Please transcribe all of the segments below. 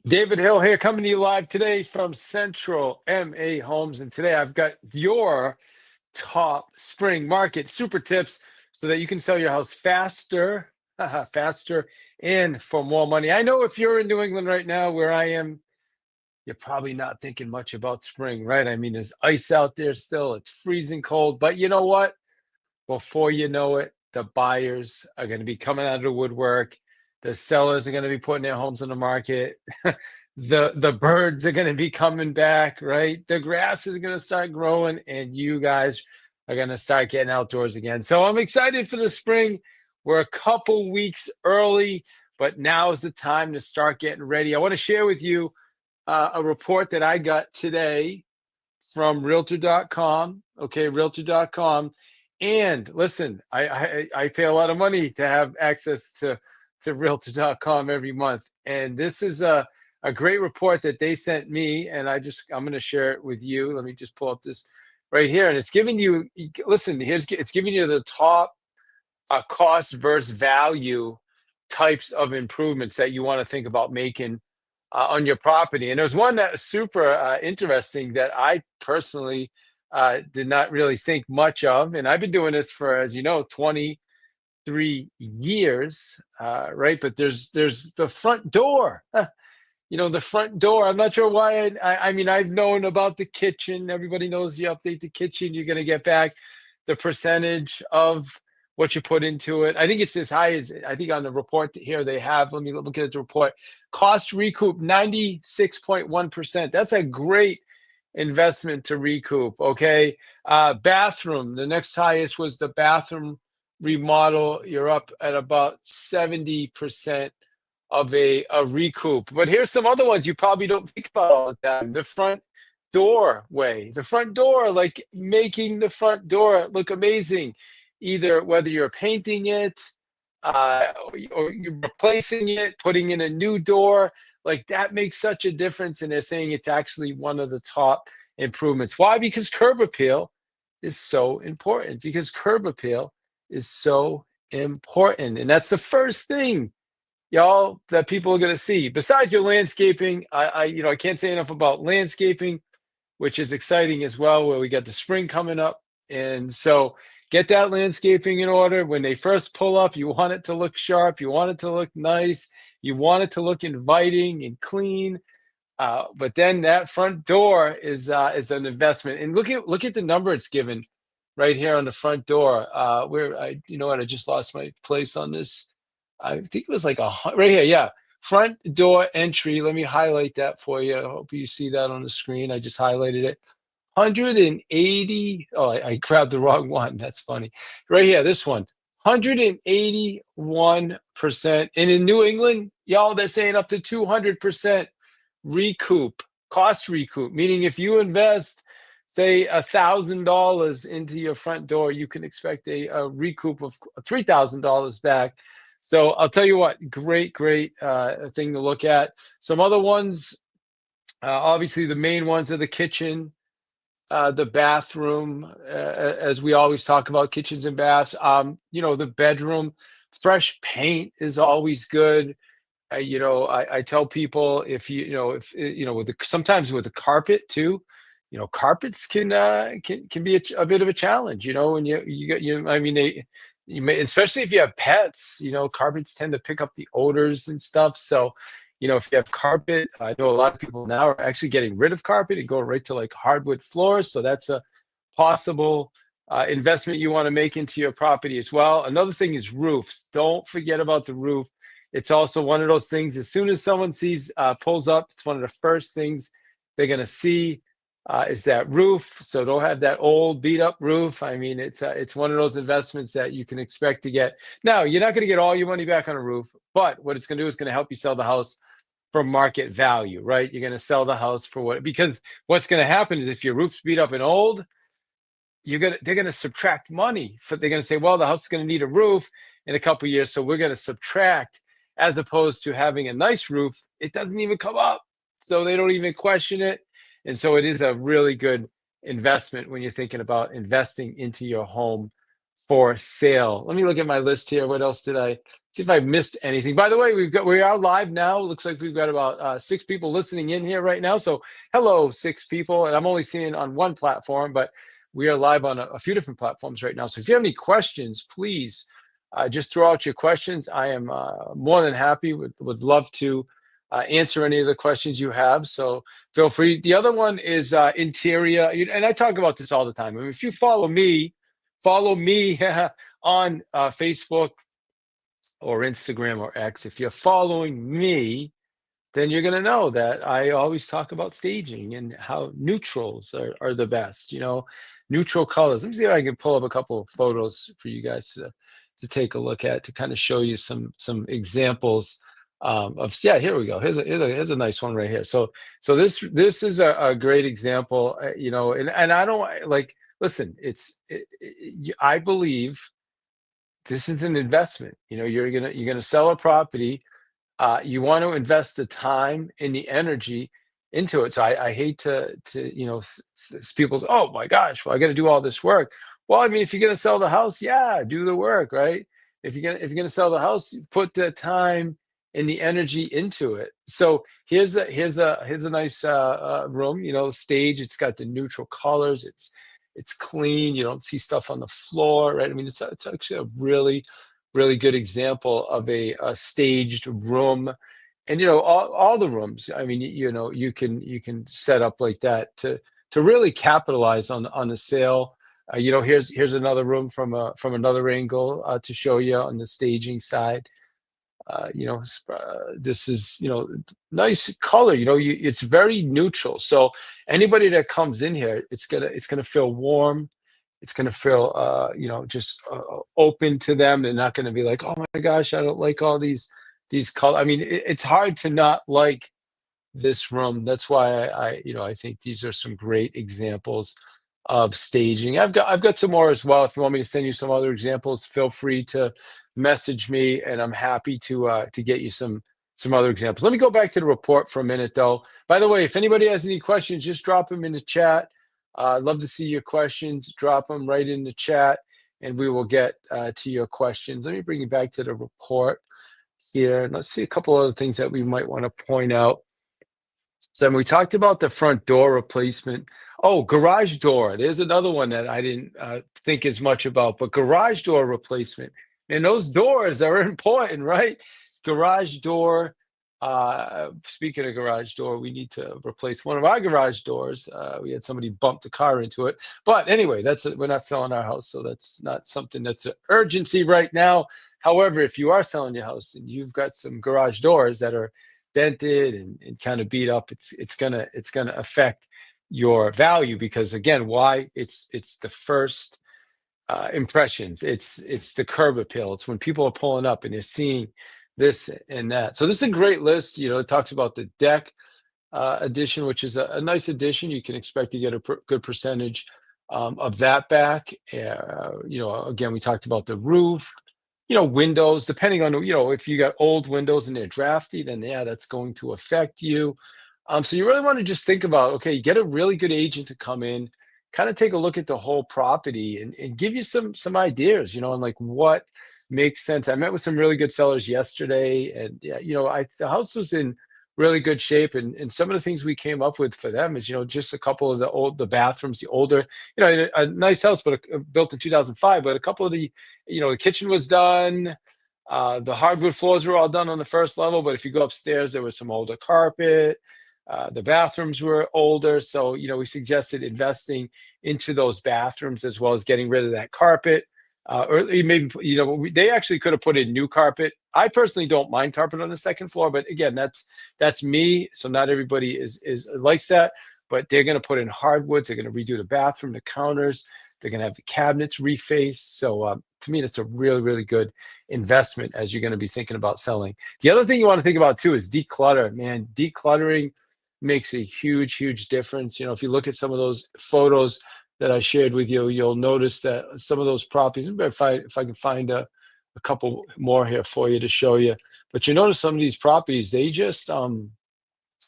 David Hill here, coming to you live today from Central MA Homes. And today I've got your top spring market super tips so that you can sell your house faster, faster, and for more money. I know if you're in New England right now, where I am, you're probably not thinking much about spring, right? I mean, there's ice out there still, it's freezing cold, but you know what? Before you know it, the buyers are going to be coming out of the woodwork. The sellers are going to be putting their homes on the market. The birds are going to be coming back, right? The grass is going to start growing, and you guys are going to start getting outdoors again. So I'm excited for the spring. We're a couple weeks early, but now is the time to start getting ready. I want to share with you a report that I got today from Realtor.com. Okay, Realtor.com. And listen, I pay a lot of money to have access to Realtor.com every month, and this is a great report that they sent me, and I'm going to share it with you. Let me just pull up this right here, and it's giving you. Listen, it's giving you the top cost versus value types of improvements that you want to think about making on your property. And there's one that is super interesting that I personally did not really think much of. And I've been doing this for, as you know, 23 years, right? But there's the front door. The front door. I'm not sure why. I mean, I've known about the kitchen. Everybody knows you update the kitchen, you're going to get back the percentage of what you put into it. I think it's as high as, I think on the report here they have, let me look at the report, cost recoup 96.1%. That's a great investment to recoup. Okay. Bathroom, the next highest was the bathroom remodel. You're up at about 70% of a recoup. But here's some other ones you probably don't think about all the time. The front doorway, the front door, like making the front door look amazing, either whether you're painting it or you're replacing it, putting in a new door, like that makes such a difference. And they're saying it's actually one of the top improvements. Why? Because curb appeal is so important. Because curb appeal is so important. And that's the first thing, y'all, that people are going to see. Besides your landscaping, I can't say enough about landscaping, which is exciting as well, where we got the spring coming up. And so get that landscaping in order. When they first pull up, you want it to look sharp. You want it to look nice. You want it to look inviting and clean. But then that front door is an investment. And look at the number it's given right here on the front door. You know what? I just lost my place on this. I think it was like right here. Yeah. Front door entry. Let me highlight that for you. I hope you see that on the screen. I just highlighted it. 180. Oh, I grabbed the wrong one. That's funny. Right here, this one. 181%. And in New England, y'all, they're saying up to 200% recoup, cost recoup, meaning if you invest, say, $1,000 into your front door, you can expect a recoup of $3,000 back. So I'll tell you what, great thing to look at. Some other ones, obviously the main ones are the kitchen, the bathroom, as we always talk about kitchens and baths. The bedroom, fresh paint is always good. I tell people if sometimes with the carpet too, carpets can be a bit of a challenge. When I mean, especially if you have pets, carpets tend to pick up the odors and stuff. So, if you have carpet, I know a lot of people now are actually getting rid of carpet and go right to like hardwood floors. So that's a possible investment you want to make into your property as well. Another thing is roofs. Don't forget about the roof. It's also one of those things, as soon as someone pulls up, it's one of the first things they're going to see is that roof. So don't have that old beat up roof. I mean, it's one of those investments that you can expect to get. Now, you're not going to get all your money back on a roof, but what it's going to do is going to help you sell the house for market value, right? You're going to sell the house for because what's going to happen is if your roof's beat up and old, they're going to subtract money. They're going to say, well, the house is going to need a roof in a couple of years, so we're going to subtract, as opposed to having a nice roof. It doesn't even come up, so they don't even question it. And so it is a really good investment when you're thinking about investing into your home for sale. Let me look at my list here. What else did I see if I missed anything? By the way, we are live now. Looks like we've got about 6 people listening in here right now. So hello, 6 people. And I'm only seeing on one platform, but we are live on a few different platforms right now. So if you have any questions, please just throw out your questions. I am more than happy. Would love to answer any of the questions you have. So feel free. The other one is interior. And I talk about this all the time. I mean, if you follow me on Facebook or Instagram or X. If you're following me, then you're going to know that I always talk about staging and how neutrals are the best, neutral colors. Let me see if I can pull up a couple of photos for you guys to take a look at to kind of show you some examples of, yeah, here we go. Here's a nice one right here. So this is a great example, and I don't like, listen, I believe this is an investment. You're gonna sell a property. You want to invest the time and the energy into it. So I hate to people say, oh my gosh, well, I got to do all this work. Well, I mean, if you're gonna sell the house, yeah, do the work, right? If you're gonna sell the house, put the time and the energy into it. So here's a nice room. Stage. It's got the neutral colors. It's clean. You don't see stuff on the floor, right? I mean, it's actually a really, really good example of a staged room. And all the rooms. I mean, you can set up like that to really capitalize on the sale. Here's another room from another angle to show you on the staging side. This is nice color. It's very neutral. So anybody that comes in here, it's gonna feel warm. It's gonna feel just open to them. They're not gonna be like, oh my gosh, I don't like all these colors. I mean, it's hard to not like this room. That's why I think these are some great examples of staging. I've got some more as well. If you want me to send you some other examples, feel free to message me, and I'm happy to get you some other examples. Let me go back to the report for a minute, though. By the way, if anybody has any questions, just drop them in the chat. I'd love to see your questions. Drop them right in the chat, and we will get to your questions. Let me bring you back to the report here. Let's see a couple other things that we might want to point out. So we talked about the front door replacement. Oh, garage door. There's another one that I didn't think as much about, but garage door replacement. And those doors are important, right? Garage door. Speaking of garage door, we need to replace one of our garage doors. We had somebody bump the car into it. But anyway, we're not selling our house, so that's not something that's an urgency right now. However, if you are selling your house and you've got some garage doors that are dented and kind of beat up, it's gonna affect your value, because again, why? It's the first impressions. It's the curb appeal. It's when people are pulling up and they're seeing this and that. So this is a great list. It talks about the deck addition, which is a nice addition. You can expect to get a good percentage of that back. Again, we talked about the roof. Windows, depending on, if you got old windows and they're drafty, then yeah, that's going to affect you. So you really want to just think about, okay, get a really good agent to come in, kind of take a look at the whole property and give you some ideas, and like what makes sense. I met with some really good sellers yesterday, and yeah, the house was in really good shape, and some of the things we came up with for them is, just a couple of the bathrooms, the older, a nice house, but built in 2005, but a couple of the kitchen was done. The hardwood floors were all done on the first level, but if you go upstairs, there was some older carpet. The bathrooms were older, so we suggested investing into those bathrooms as well as getting rid of that carpet. Or maybe they actually could have put in new carpet. I personally don't mind carpet on the second floor, but again, that's me. So not everybody is likes that, but they're going to put in hardwoods. They're going to redo the bathroom, the counters. They're going to have the cabinets refaced. So to me, that's a really, really good investment as you're going to be thinking about selling. The other thing you want to think about too is declutter. Man, decluttering makes a huge, huge difference. If you look at some of those photos that I shared with you, you'll notice that some of those properties, if I can find a couple more here for you to show you, but you notice some of these properties, they just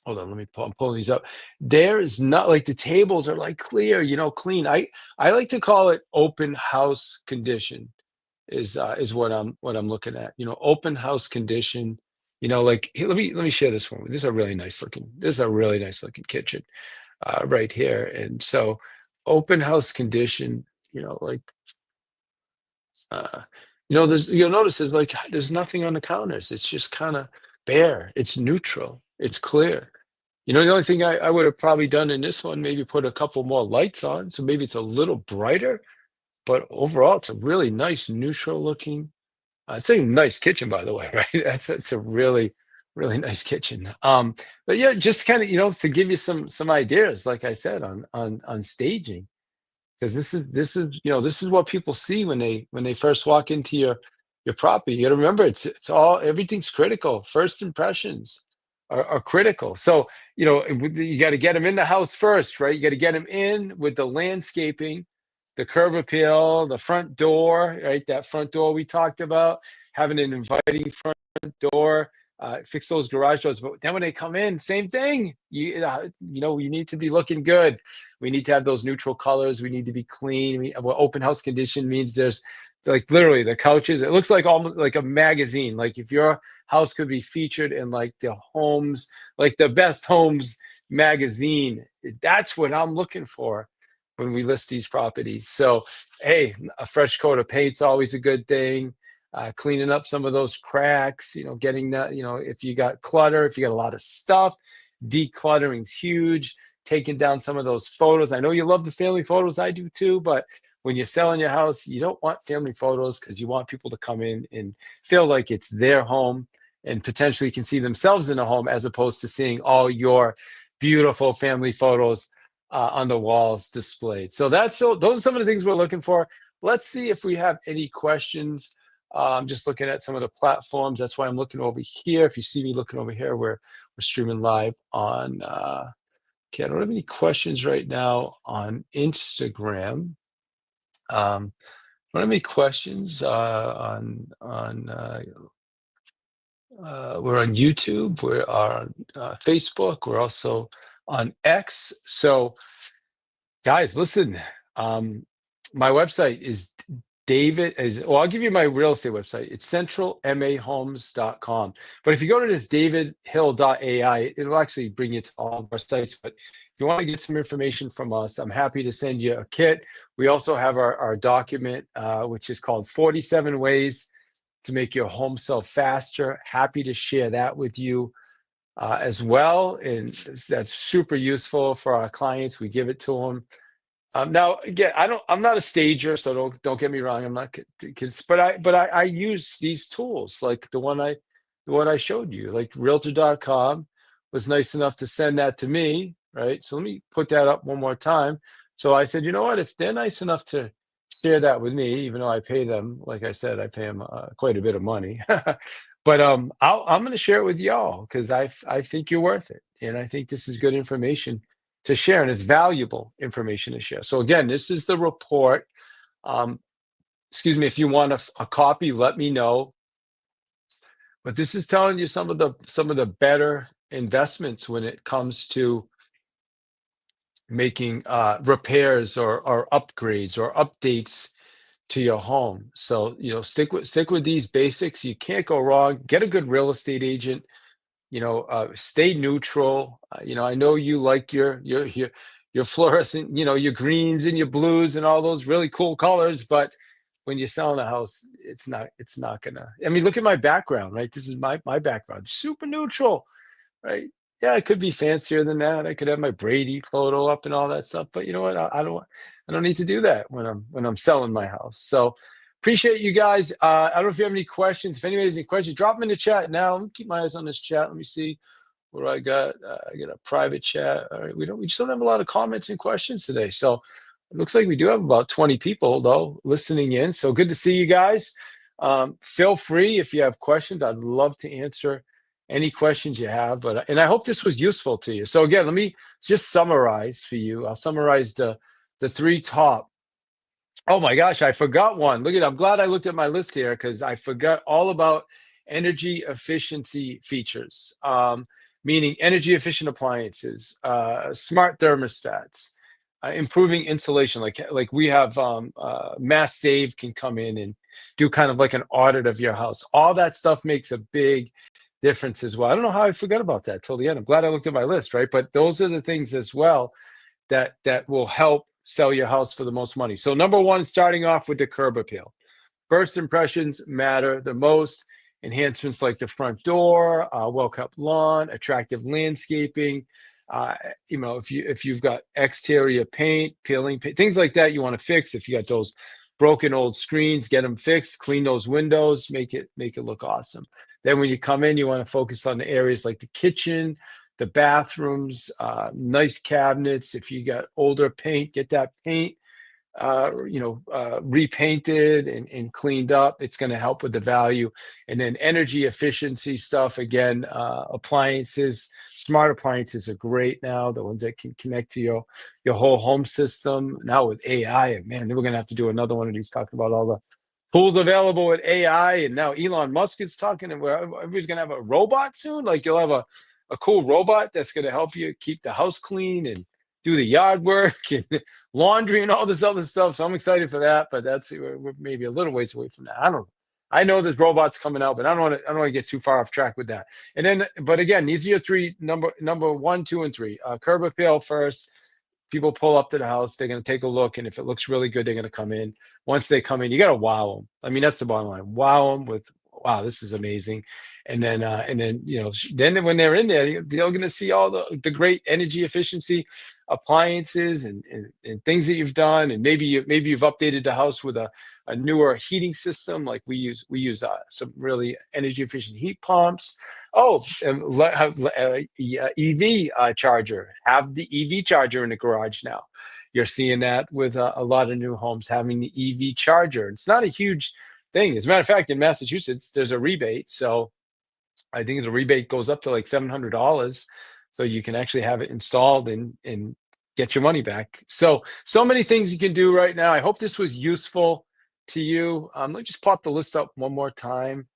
hold on, let me pull, I'm pulling these up. There is not like the tables are like clear, clean. I like to call it open house condition is what I'm looking at. Open house condition. Like here, let me share this one. This is a really nice looking. This is a really nice looking kitchen right here. And so open house condition. Like uh, you'll notice there's nothing on the counters. It's just kind of bare. It's neutral. It's clear. The only thing I would have probably done in this one, maybe put a couple more lights on, so maybe it's a little brighter. But overall, it's a really nice neutral looking. It's a nice kitchen, by the way, right? It's a really, really nice kitchen. But yeah, just kind of to give you some ideas, like I said, on staging, because this is what people see when they first walk into your property. You got to remember, everything's critical. First impressions are critical. So you got to get them in the house first, right? You got to get them in with the landscaping, the curb appeal, the front door, right? That front door we talked about, having an inviting front door, fix those garage doors. But then when they come in, same thing. You need to be looking good. We need to have those neutral colors. We need to be clean. What open house condition means, there's like literally the couches. It looks like almost like a magazine. Like if your house could be featured in like the homes, like the best homes magazine, that's what I'm looking for when we list these properties. So, hey, a fresh coat of paint's always a good thing. Cleaning up some of those cracks, getting that, if you got clutter, if you got a lot of stuff, decluttering's huge. Taking down some of those photos. I know you love the family photos. I do too, but when you're selling your house, you don't want family photos because you want people to come in and feel like it's their home and potentially can see themselves in a home, as opposed to seeing all your beautiful family photos on the walls displayed. So those are some of the things we're looking for. Let's see if we have any questions. I'm just looking at some of the platforms. That's why I'm looking over here. If you see me looking over here, we're streaming live on. Okay, I don't have any questions right now on Instagram. I don't have any questions we're on YouTube. We're on Facebook. We're also on X. So, guys, listen. My website is I'll give you my real estate website. It's centralmahomes.com. But if you go to this davidhill.ai, it'll actually bring you to all of our sites. But if you want to get some information from us, I'm happy to send you a kit. We also have our document, which is called 47 Ways to Make Your Home Sell Faster. Happy to share that with you as well. And that's super useful for our clients. We give it to them. Now again, I'm not a stager, so don't get me wrong. I'm not, but I use these tools like the one I showed you. Like Realtor.com was nice enough to send that to me, right? So let me put that up one more time. So I said, you know what? If they're nice enough to share that with me, even though I pay them, like I said, I pay them quite a bit of money. But I'm going to share it with y'all because I think you're worth it, and I think this is good information to share, and it's valuable information to share. So again, this is the report. Excuse me, if you want a copy, let me know. But this is telling you some of the better investments when it comes to making repairs or upgrades or updates to your home. So stick with these basics. You can't go wrong. Get a good real estate agent. Stay neutral. I know you like your fluorescent, your greens and your blues and all those really cool colors, but when you're selling a house, it's not gonna. I mean, look at my background, right? This is my background, super neutral, right? Yeah, it could be fancier than that. I could have my Brady photo up and all that stuff, but you know what? I don't need to do that when I'm selling my house. So appreciate you guys. I don't know if you have any questions. If anybody has any questions, drop them in the chat now. Let me keep my eyes on this chat. Let me see what I got. I got a private chat. All right, we just don't have a lot of comments and questions today. So it looks like we do have about 20 people though listening in. So good to see you guys. Feel free if you have questions. I'd love to answer any questions you have. And I hope this was useful to you. So again, let me just summarize for you. I'll summarize the three top. Oh my gosh, I forgot one. Look at it. I'm glad I looked at my list here because I forgot all about energy efficiency features. meaning energy efficient appliances, smart thermostats, improving insulation. Like we have Mass Save can come in and do kind of like an audit of your house. All that stuff makes a big difference as well. I don't know how I forgot about that till the end. I'm glad I looked at my list, right? But those are the things as well that will help sell your house for the most money. So number one, starting off with the curb appeal. First impressions matter the most. Enhancements like the front door, well-kept lawn, attractive landscaping. Uh, if you've got exterior paint, peeling paint, things like that you want to fix. If you got those broken old screens, get them fixed. Clean those windows, make it look awesome. Then when you come in, you want to focus on the areas like the kitchen, the bathrooms, nice cabinets. If you got older paint, get that paint repainted and cleaned up. It's going to help with the value. And then energy efficiency stuff, again, appliances. Smart appliances are great now, the ones that can connect to your whole home system. Now with AI, man, we're going to have to do another one of these talking about all the tools available with AI. And now Elon Musk is talking, and where everybody's going to have a robot soon. Like you'll have a cool robot that's going to help you keep the house clean and do the yard work and laundry and all this other stuff. So I'm excited for that, but we're maybe a little ways away from that. I don't know. I know there's robots coming out, but I don't want to get too far off track with that. And then, but again, these are your three number 1, 2, and 3. Curb appeal first. People pull up to the house, they're going to take a look, and if it looks really good, they're going to come in. Once they come in, you got to wow them. I mean, that's the bottom line. Wow them with, wow, this is amazing. And then then when they're in there, they're going to see all the great energy efficiency appliances and things that you've done. And maybe you've updated the house with a newer heating system. Like we use some really energy efficient heat pumps. Oh, and EV charger. Have the EV charger in the garage now. You're seeing that with a lot of new homes having the EV charger. It's not a huge thing. As a matter of fact, in Massachusetts, there's a rebate. So I think the rebate goes up to like $700. So you can actually have it installed and get your money back. So many things you can do right now. I hope this was useful to you. Let me just pop the list up one more time.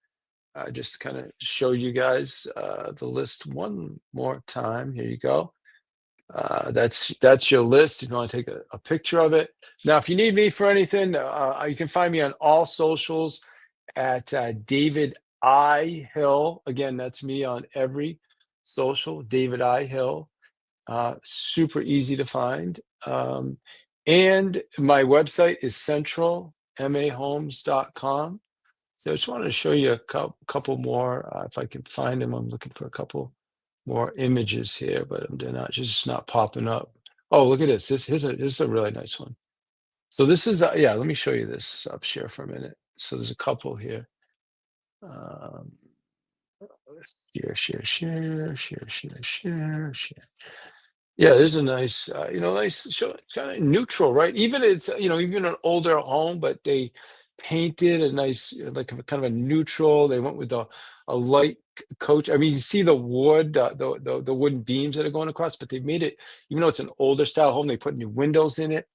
Just kind of show you guys the list one more time. Here you go. That's your list if you want to take a picture of it. Now, if you need me for anything, you can find me on all socials at David I. Hill. Again, that's me on every social, David I. Hill. Super easy to find. And my website is centralmahomes.com. So I just wanted to show you a couple more, if I can find them. I'm looking for a couple more images here, but they're not popping up. Oh, look at this. This is a really nice one. So this is, let me show you this up share for a minute. So there's a couple here. Share. Yeah, there's a nice, nice show, kind of neutral, right? Even it's, even an older home, but they painted a nice, like kind of a neutral. They went with a light coach. I mean, you see the wood, the wooden beams that are going across, but they made it, even though it's an older style home, they put new windows in it,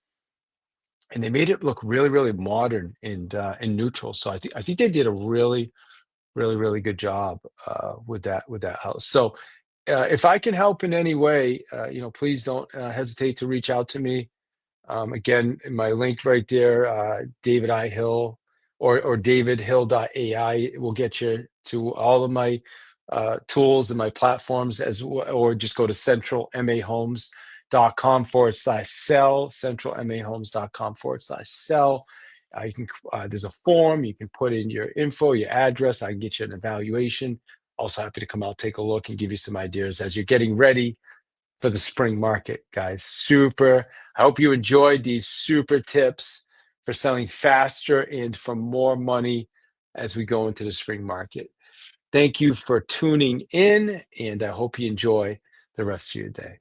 and they made it look really, really modern and neutral. So I think they did a really, really, really good job with that house. So if I can help in any way, please don't hesitate to reach out to me. Again, my link right there, David I. Hill or davidhill.ai will get you to all of my tools and my platforms or just go to centralmahomes.com/sell, centralmahomes.com/sell. There's a form, you can put in your info, your address. I can get you an evaluation. Also happy to come out, take a look, and give you some ideas as you're getting ready for the spring market, guys. Super. I hope you enjoyed these super tips for selling faster and for more money as we go into the spring market. Thank you for tuning in, and I hope you enjoy the rest of your day.